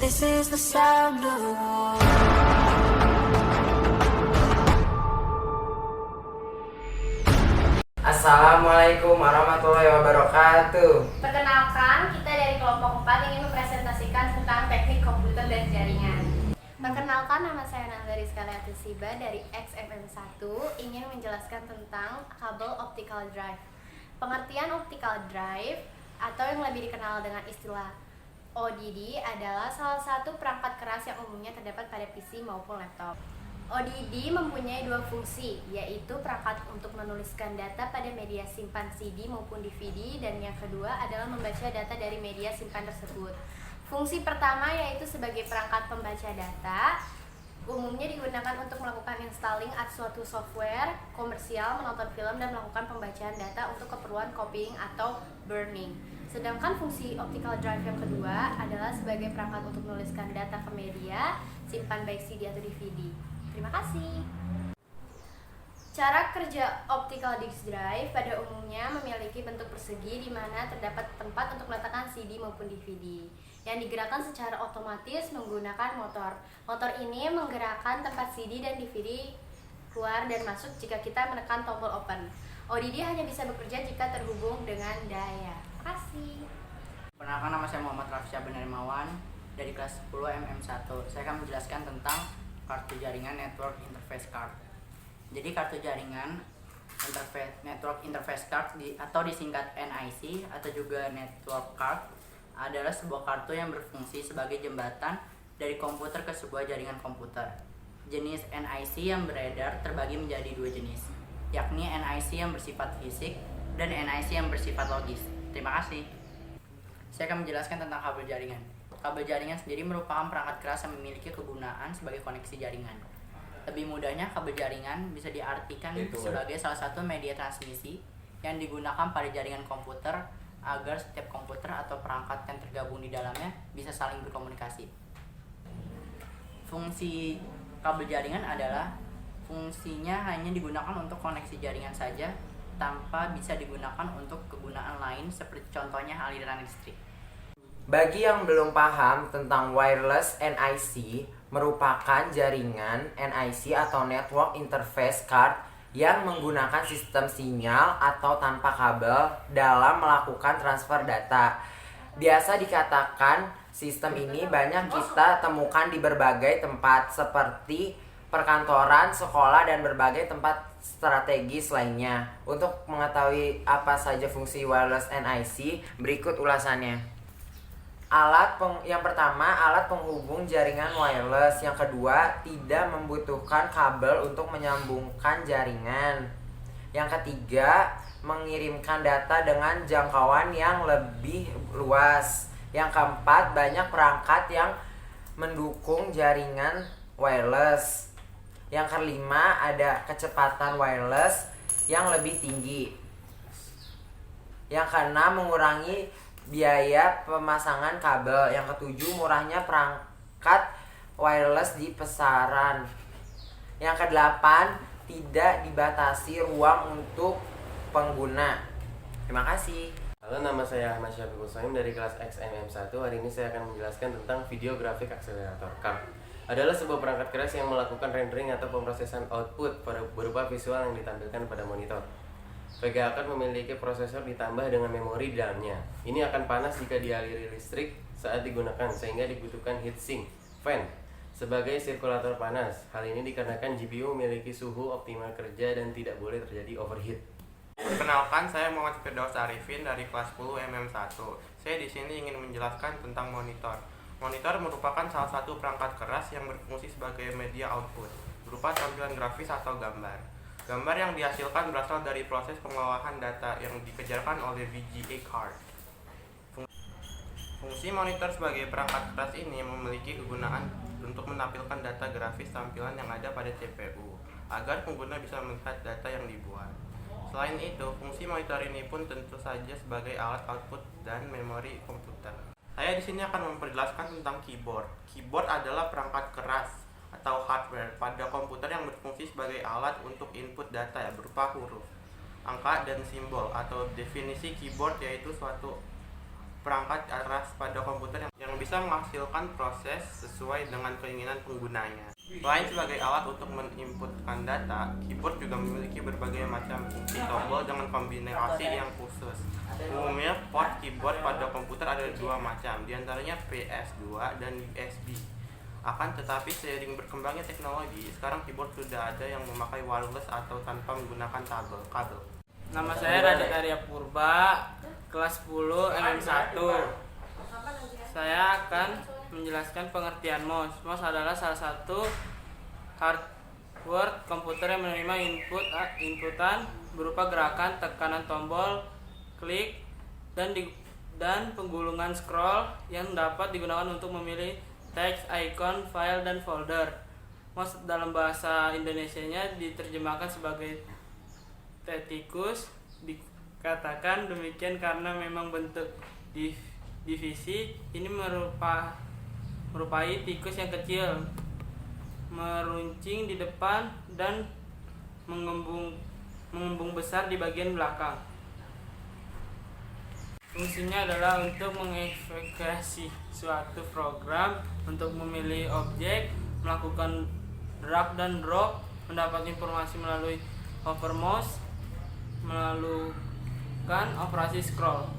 This is the sound of war. Assalamualaikum warahmatullahi wabarakatuh. Perkenalkan, kita dari kelompok 4 ingin mempresentasikan tentang teknik komputer dan jaringan. Perkenalkan, nama saya Nanda Rizka Leatusiba dari XMM1 ingin menjelaskan tentang kabel optical drive. Pengertian optical drive atau yang lebih dikenal dengan istilah ODD adalah salah satu perangkat keras yang umumnya terdapat pada PC maupun laptop. ODD mempunyai dua fungsi, yaitu perangkat untuk menuliskan data pada media simpan CD maupun DVD, dan yang kedua adalah membaca data dari media simpan tersebut. Fungsi pertama yaitu sebagai perangkat pembaca data, umumnya digunakan untuk melakukan installing suatu software komersial, menonton film, dan melakukan pembacaan data untuk keperluan copying atau burning. Sedangkan fungsi optical drive yang kedua adalah sebagai perangkat untuk menuliskan data ke media simpan baik CD atau DVD. Terima kasih. Cara kerja optical disk drive pada umumnya memiliki bentuk persegi di mana terdapat tempat untuk meletakkan CD maupun DVD yang digerakkan secara otomatis menggunakan motor. Motor ini menggerakkan tempat CD dan DVD keluar dan masuk jika kita menekan tombol open. ODD hanya bisa bekerja jika terhubung dengan daya. Terima kasih. Perkenalkan, nama saya Muhammad Rafsyah Benarimawan dari kelas 10 MM1. Saya akan menjelaskan tentang kartu jaringan network interface card. Jadi kartu jaringan network interface card atau disingkat NIC atau juga network card adalah sebuah kartu yang berfungsi sebagai jembatan dari komputer ke sebuah jaringan komputer. Jenis NIC yang beredar terbagi menjadi dua jenis, yakni NIC yang bersifat fisik dan NIC yang bersifat logis. Terima kasih. Saya akan menjelaskan tentang kabel jaringan. Kabel jaringan sendiri merupakan perangkat keras yang memiliki kegunaan sebagai koneksi jaringan. Lebih mudahnya, kabel jaringan bisa diartikan sebagai salah satu media transmisi yang digunakan pada jaringan komputer agar setiap komputer atau perangkat yang tergabung di dalamnya bisa saling berkomunikasi. Fungsi kabel jaringan adalah fungsinya hanya digunakan untuk koneksi jaringan saja tanpa bisa digunakan untuk kegunaan lain seperti contohnya aliran listrik. Bagi yang belum paham tentang wireless NIC, merupakan jaringan NIC atau Network Interface Card yang menggunakan sistem sinyal atau tanpa kabel dalam melakukan transfer data. Biasa dikatakan sistem ini banyak kita temukan di berbagai tempat seperti perkantoran, sekolah, dan berbagai tempat strategis lainnya. Untuk mengetahui apa saja fungsi wireless NIC, berikut ulasannya. Yang pertama, alat penghubung jaringan wireless. Yang kedua, tidak membutuhkan kabel untuk menyambungkan jaringan. Yang ketiga, mengirimkan data dengan jangkauan yang lebih luas. Yang keempat, banyak perangkat yang mendukung jaringan wireless. Yang kelima, ada kecepatan wireless yang lebih tinggi. Yang keenam, mengurangi biaya pemasangan kabel. Yang ketujuh, murahnya perangkat wireless di pasaran. Yang kedelapan, tidak dibatasi ruang untuk pengguna. Terima kasih. Halo, nama saya Ahmad Syafiqul Soim dari kelas XMM1. Hari ini saya akan menjelaskan tentang video graphic accelerator. CAR adalah sebuah perangkat keras yang melakukan rendering atau pemrosesan output berupa visual yang ditampilkan pada monitor. VGA akan memiliki prosesor ditambah dengan memori di dalamnya. Ini akan panas jika dialiri listrik saat digunakan, sehingga dibutuhkan heatsink fan sebagai sirkulator panas. Hal ini dikarenakan GPU memiliki suhu optimal kerja dan tidak boleh terjadi overheat. Perkenalkan, saya Muhammad Firdaus Arifin dari kelas 10 MM1. Saya di sini ingin menjelaskan tentang monitor. Monitor merupakan salah satu perangkat keras yang berfungsi sebagai media output, berupa tampilan grafis atau gambar. Gambar yang dihasilkan berasal dari proses pengolahan data yang dikejarkan oleh VGA card. Fungsi monitor sebagai perangkat keras ini memiliki kegunaan untuk menampilkan data grafis tampilan yang ada pada CPU, agar pengguna bisa melihat data yang dibuat. Selain itu, fungsi monitor ini pun tentu saja sebagai alat output dan memori komputer. Saya di sini akan memperjelaskan tentang keyboard. Keyboard adalah perangkat keras atau hardware pada komputer yang berfungsi sebagai alat untuk input data berupa huruf, angka, dan simbol. Atau definisi keyboard yaitu suatu perangkat keras pada komputer yang bisa menghasilkan proses sesuai dengan keinginan penggunanya. Selain sebagai alat untuk menginputkan data, keyboard juga memiliki berbagai macam fungsi tombol dengan kombinasi yang khusus. Umumnya port keyboard pada komputer ada dua macam, diantaranya PS2 dan USB. Akan tetapi seiring berkembangnya teknologi, sekarang keyboard sudah ada yang memakai wireless atau tanpa menggunakan kabel. Nama saya Radit Arya Purba, kelas 10 MM1. Saya akan menjelaskan pengertian mouse. Mouse adalah salah satu hardware komputer yang menerima inputan berupa gerakan tekanan tombol, klik, dan penggulungan scroll yang dapat digunakan untuk memilih teks, icon, file, dan folder. Mouse dalam bahasa Indonesianya diterjemahkan sebagai tikus. Dikatakan demikian karena memang bentuk divisi ini merupai tikus yang kecil, meruncing di depan dan mengembung besar di bagian belakang. Fungsinya adalah untuk mengeksekusi suatu program, untuk memilih objek, melakukan drag dan drop, mendapat informasi melalui hover mouse, melakukan operasi scroll.